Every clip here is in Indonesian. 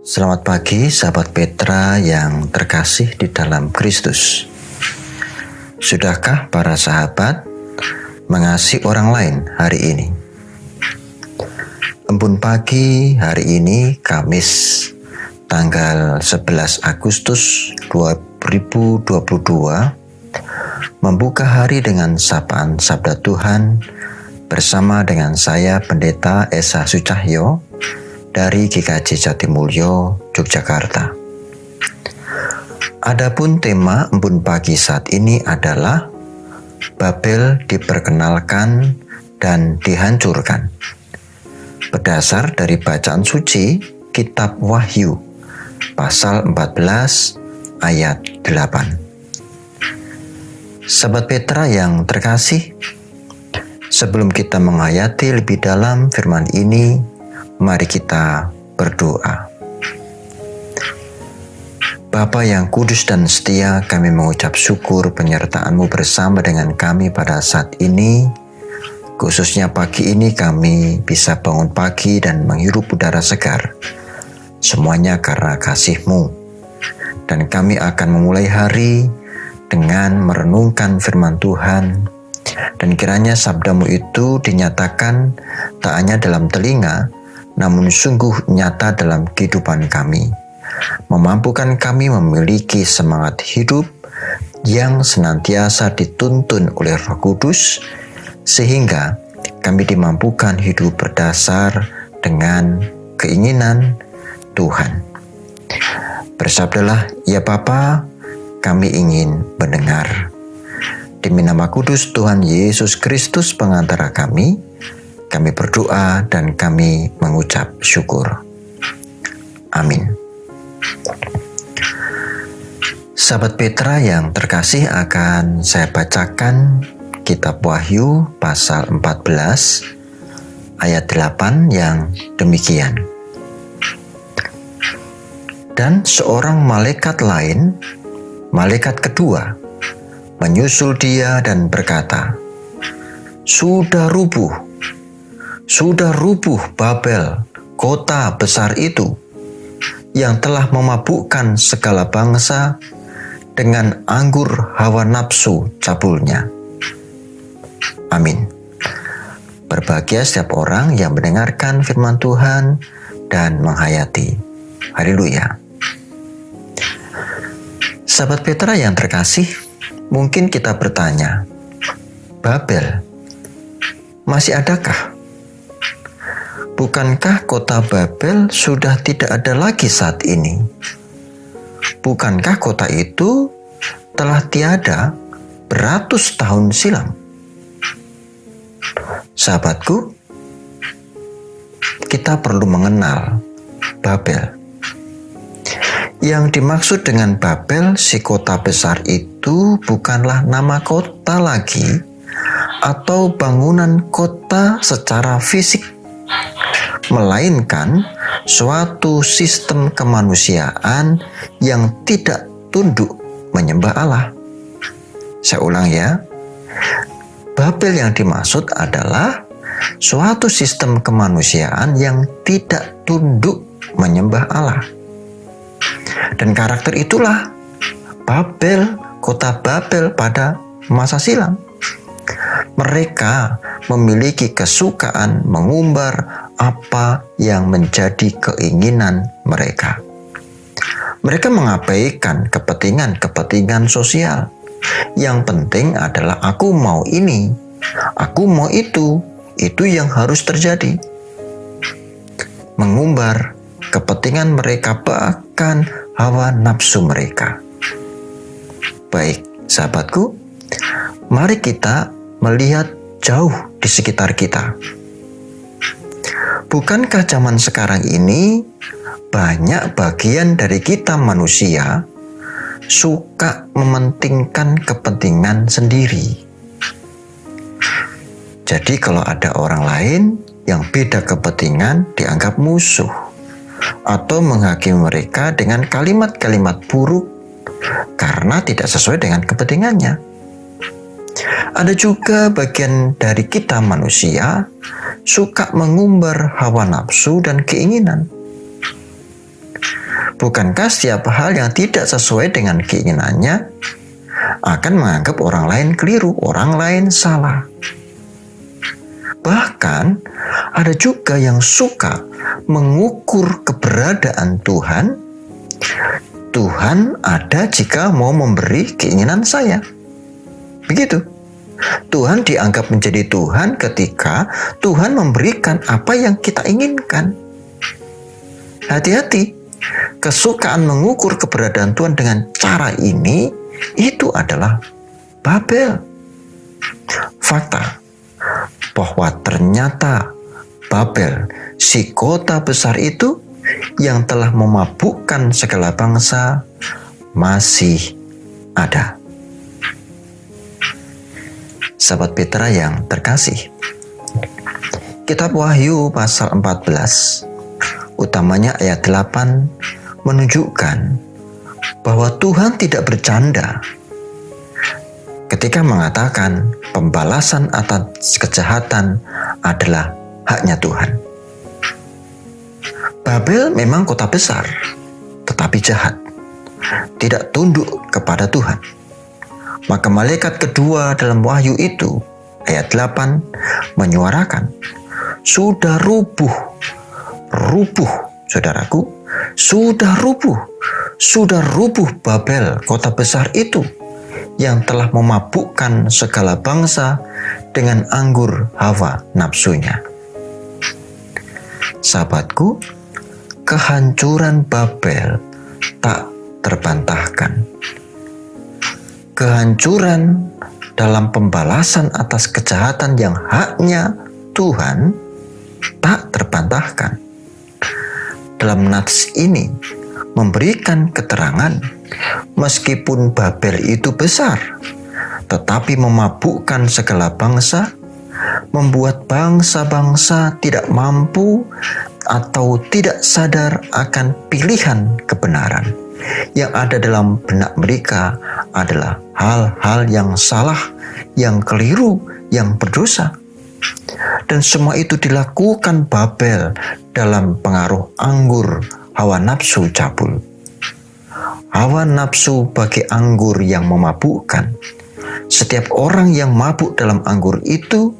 Selamat pagi sahabat Petra yang terkasih di dalam Kristus. Sudahkah para sahabat mengasihi orang lain hari ini? Embun pagi hari ini Kamis tanggal 11 Agustus 2022 membuka hari dengan sapaan Sabda Tuhan bersama dengan saya Pendeta Esa Sucahyo dari GKJ Jatimulyo, Yogyakarta. Adapun tema embun pagi saat ini adalah Babel diperkenalkan dan dihancurkan. Berdasar dari bacaan suci Kitab Wahyu pasal 14 ayat 8. Sahabat Petra yang terkasih, sebelum kita menghayati lebih dalam firman ini, mari kita berdoa. Bapa yang kudus dan setia, kami mengucap syukur penyertaan-Mu bersama dengan kami pada saat ini. Khususnya pagi ini kami bisa bangun pagi dan menghirup udara segar. Semuanya karena kasih-Mu. Dan kami akan memulai hari dengan merenungkan firman Tuhan. Dan kiranya sabda-Mu itu dinyatakan tak hanya dalam telinga, namun sungguh nyata dalam kehidupan kami, memampukan kami memiliki semangat hidup yang senantiasa dituntun oleh Roh Kudus, sehingga kami dimampukan hidup berdasar dengan keinginan Tuhan. Bersabdalah, ya Bapa, kami ingin mendengar. Demi nama kudus Tuhan Yesus Kristus pengantara kami berdoa dan kami mengucap syukur. Amin. Sahabat Petra yang terkasih, akan saya bacakan Kitab Wahyu pasal 14 ayat 8 yang demikian. Dan seorang malaikat lain, malaikat kedua, menyusul dia dan berkata, Sudah rubuh Babel, kota besar itu, yang telah memabukkan segala bangsa dengan anggur hawa nafsu cabulnya. Amin. Berbahagia setiap orang yang mendengarkan firman Tuhan dan menghayati. Haleluya. Sahabat Petra yang terkasih, mungkin kita bertanya, Babel masih adakah? Bukankah kota Babel sudah tidak ada lagi saat ini? Bukankah kota itu telah tiada beratus tahun silam? Sahabatku, kita perlu mengenal Babel. Yang dimaksud dengan Babel, si kota besar itu bukanlah nama kota lagi atau bangunan kota secara fisik, melainkan suatu sistem kemanusiaan yang tidak tunduk menyembah Allah. Saya ulang ya. Babel yang dimaksud adalah suatu sistem kemanusiaan yang tidak tunduk menyembah Allah. Dan karakter itulah Babel, kota Babel pada masa silam. Mereka memiliki kesukaan mengumbar apa yang menjadi keinginan mereka. Mereka mengabaikan kepentingan sosial. Yang penting adalah aku mau ini, aku mau itu yang harus terjadi. Mengumbar kepentingan mereka, bahkan hawa nafsu mereka. Baik, sahabatku, mari kita melihat jauh di sekitar kita. Bukankah zaman sekarang ini banyak bagian dari kita manusia suka mementingkan kepentingan sendiri? Jadi kalau ada orang lain yang beda kepentingan dianggap musuh, atau menghakimi mereka dengan kalimat-kalimat buruk karena tidak sesuai dengan kepentingannya. Ada juga bagian dari kita manusia suka mengumbar hawa nafsu dan keinginan. Bukankah setiap hal yang tidak sesuai dengan keinginannya akan menganggap orang lain keliru, orang lain salah? Bahkan ada juga yang suka mengukur keberadaan Tuhan. Tuhan ada jika mau memberi keinginan saya. Begitu. Tuhan dianggap menjadi Tuhan ketika Tuhan memberikan apa yang kita inginkan. Hati-hati, kesukaan mengukur keberadaan Tuhan dengan cara ini, itu adalah Babel. Fakta bahwa ternyata Babel, si kota besar itu yang telah memabukkan segala bangsa, masih ada. Sahabat Petra yang terkasih, Kitab Wahyu pasal 14, utamanya ayat 8, menunjukkan bahwa Tuhan tidak bercanda ketika mengatakan pembalasan atas kejahatan adalah haknya Tuhan. Babel memang kota besar, tetapi jahat, tidak tunduk kepada Tuhan. Maka malaikat kedua dalam Wahyu itu, ayat 8, menyuarakan, sudah rubuh, saudaraku, sudah rubuh Babel, kota besar itu, yang telah memabukkan segala bangsa dengan anggur hawa nafsunya. Sahabatku, kehancuran Babel tak terbantahkan. Kehancuran dalam pembalasan atas kejahatan yang haknya Tuhan tak terbantahkan. Dalam nats ini memberikan keterangan, meskipun Babel itu besar, tetapi memabukkan segala bangsa, membuat bangsa-bangsa tidak mampu atau tidak sadar akan pilihan kebenaran. Yang ada dalam benak mereka adalah hal-hal yang salah, yang keliru, yang berdosa. Dan semua itu dilakukan Babel dalam pengaruh anggur hawa nafsu cabul. Hawa nafsu bagi anggur yang memabukkan. Setiap orang yang mabuk dalam anggur itu,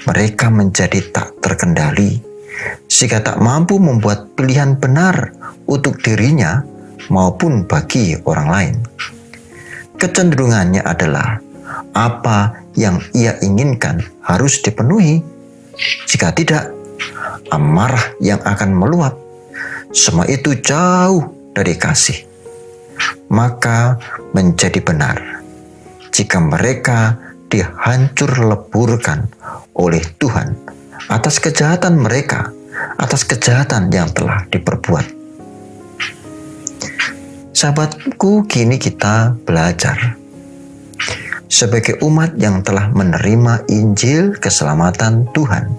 mereka menjadi tak terkendali, sehingga tak mampu membuat pilihan benar untuk dirinya maupun bagi orang lain. Kecenderungannya adalah apa yang ia inginkan harus dipenuhi. Jika tidak, amarah yang akan meluap. Semua itu jauh dari kasih. Maka menjadi benar jika mereka dihancur leburkan oleh Tuhan atas kejahatan mereka, atas kejahatan yang telah diperbuat. Sahabatku, kini kita belajar sebagai umat yang telah menerima Injil keselamatan Tuhan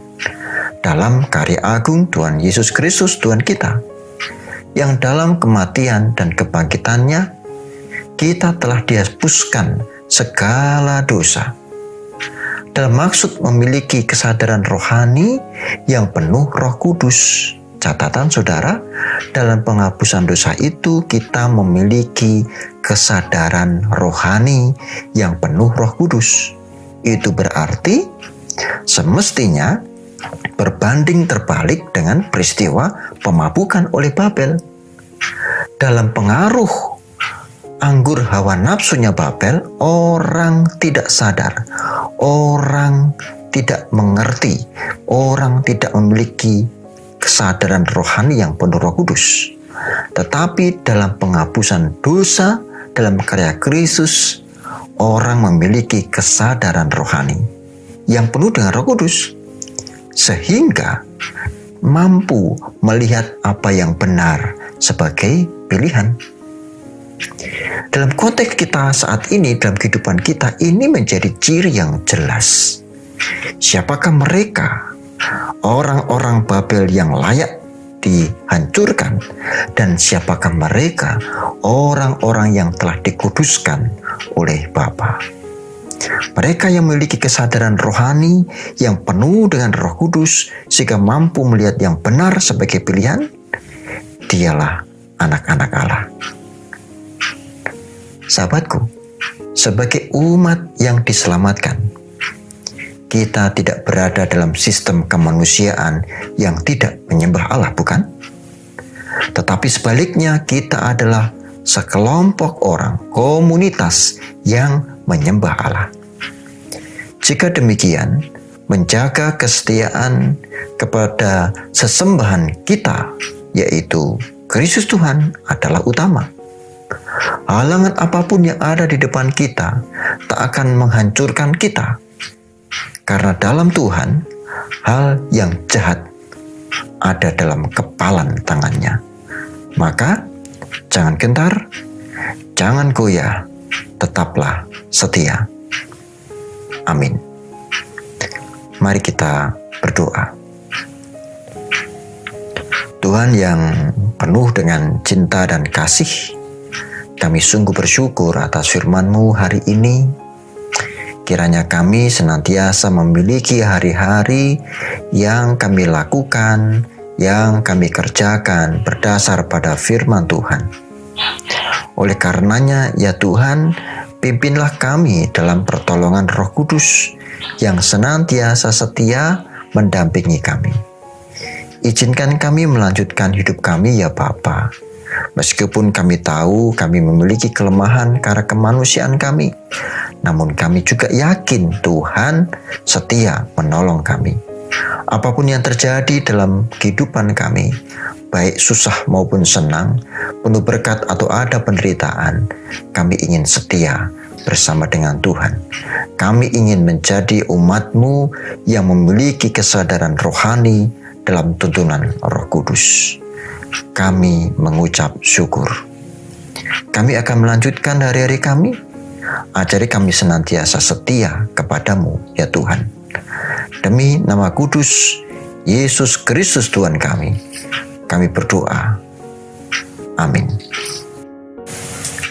dalam karya agung Tuhan Yesus Kristus Tuhan kita, yang dalam kematian dan kebangkitannya kita telah dihapuskan segala dosa, dalam maksud memiliki kesadaran rohani yang penuh Roh Kudus. Catatan saudara, dalam penghapusan dosa itu kita memiliki kesadaran rohani yang penuh Roh Kudus. Itu berarti semestinya berbanding terbalik dengan peristiwa pemabukan oleh Babel. Dalam pengaruh anggur hawa nafsunya Babel, orang tidak sadar, orang tidak mengerti, orang tidak memiliki kesadaran rohani yang penuh Roh Kudus. Tetapi dalam penghapusan dosa, dalam karya Kristus, orang memiliki kesadaran rohani yang penuh dengan Roh Kudus, sehingga mampu melihat apa yang benar sebagai pilihan. Dalam konteks kita saat ini, dalam kehidupan kita, ini menjadi ciri yang jelas. Siapakah mereka? Orang-orang Babel yang layak dihancurkan, dan siapakah mereka? Orang-orang yang telah dikuduskan oleh Bapa. Mereka yang memiliki kesadaran rohani yang penuh dengan Roh Kudus sehingga mampu melihat yang benar sebagai pilihan, dialah anak-anak Allah. Sahabatku, sebagai umat yang diselamatkan, kita tidak berada dalam sistem kemanusiaan yang tidak menyembah Allah, bukan? Tetapi sebaliknya, kita adalah sekelompok orang, komunitas yang menyembah Allah. Jika demikian, menjaga kesetiaan kepada sesembahan kita, yaitu Kristus Tuhan, adalah utama. Halangan apapun yang ada di depan kita tak akan menghancurkan kita. Karena dalam Tuhan, hal yang jahat ada dalam kepalan tangannya. Maka, jangan gentar, jangan goyah, tetaplah setia. Amin. Mari kita berdoa. Tuhan yang penuh dengan cinta dan kasih, kami sungguh bersyukur atas firman-Mu hari ini. Kiranya kami senantiasa memiliki hari-hari yang kami lakukan, yang kami kerjakan berdasar pada firman Tuhan. Oleh karenanya, ya Tuhan, pimpinlah kami dalam pertolongan Roh Kudus yang senantiasa setia mendampingi kami. Izinkan kami melanjutkan hidup kami, ya Bapa. Meskipun kami tahu kami memiliki kelemahan karena kemanusiaan kami, namun kami juga yakin Tuhan setia menolong kami. Apapun yang terjadi dalam kehidupan kami, baik susah maupun senang, penuh berkat atau ada penderitaan, kami ingin setia bersama dengan Tuhan. Kami ingin menjadi umat-Mu yang memiliki kesadaran rohani dalam tuntunan Roh Kudus. Kami mengucap syukur. Kami akan melanjutkan hari-hari kami. Ajari kami senantiasa setia kepadamu, ya Tuhan. Demi nama kudus Yesus Kristus Tuhan kami berdoa. Amin.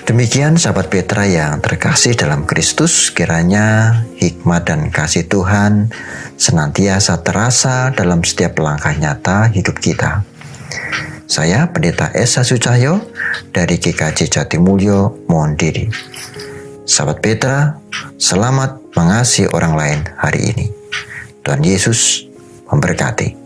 Demikian sahabat Petra yang terkasih dalam Kristus, kiranya hikmat dan kasih Tuhan senantiasa terasa dalam setiap langkah nyata hidup kita. Saya Pendeta Esa Sucahyo dari GKJ Jatimulyo mohon diri. Sahabat Petra, selamat mengasihi orang lain hari ini. Tuhan Yesus memberkati.